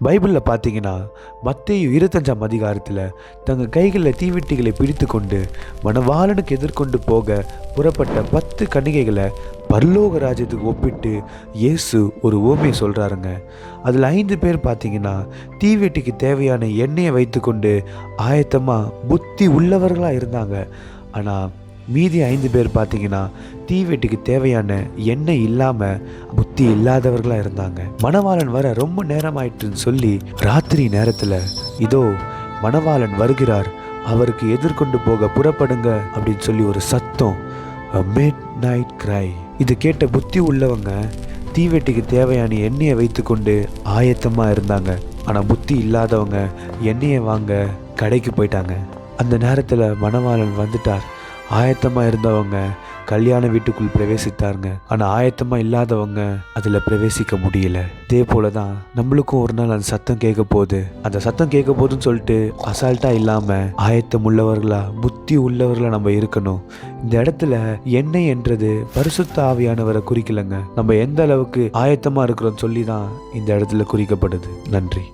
பைபிளில் பார்த்தீங்கன்னா மத்தேயு 25ஆம் அதிகாரத்தில் தங்கள் கைகளில் தீவெட்டிகளை பிடித்து கொண்டு மணவாளனுக்கு எதிர்கொண்டு போக புறப்பட்ட 10 கன்னிகைகளை பரலோக ராஜ்யத்துக்கு ஒப்பிட்டு இயேசு ஒரு உவமையை சொல்கிறாருங்க. அதில் 5 பேர் பார்த்தீங்கன்னா தீவெட்டிக்கு தேவையான எண்ணெயை வைத்து கொண்டு ஆயத்தமாக புத்தி உள்ளவர்களாக இருந்தாங்க. ஆனால் மீதி 5 பேர் பார்த்தீங்கன்னா தீவெட்டிக்கு தேவையான எண்ணெய் இல்லாமல் புத்தி இல்லாதவர்களாக இருந்தாங்க. மணவாளன் வர ரொம்ப நேரம் ஆயிட்டுன்னு சொல்லி ராத்திரி நேரத்தில் இதோ மணவாளன் வருகிறார், அவருக்கு எதிர்கொண்டு போக புறப்படுங்க அப்படின்னு சொல்லி ஒரு சத்தம், மிட் நைட் கிரை. இது கேட்ட புத்தி உள்ளவங்க தீவெட்டிக்கு தேவையான எண்ணெயை வைத்து கொண்டு ஆயத்தமாக இருந்தாங்க. ஆனால் புத்தி இல்லாதவங்க எண்ணெயை வாங்க கடைக்கு போயிட்டாங்க. அந்த நேரத்தில் மணவாளன் வந்துட்டார். ஆயத்தமாக இருந்தவங்க கல்யாண வீட்டுக்குள் பிரவேசித்தாருங்க. ஆனால் ஆயத்தமாக இல்லாதவங்க அதில் பிரவேசிக்க முடியல. இதே போல தான் நம்மளுக்கும் ஒரு நாள் அந்த சத்தம் கேட்க போகுது. அந்த சத்தம் கேட்க போகுதுன்னு சொல்லிட்டு அசால்ட்டாக இல்லாமல் ஆயத்தம் உள்ளவர்களா புத்தி உள்ளவர்களா நம்ம இருக்கணும். இந்த இடத்துல எண்ணெய் என்றது பரிசுத்த ஆவியானவரை குறிக்கலங்க. நம்ம எந்த அளவுக்கு ஆயத்தமாக இருக்கிறோம் சொல்லி தான் இந்த இடத்துல குறிக்கப்படுது. நன்றி.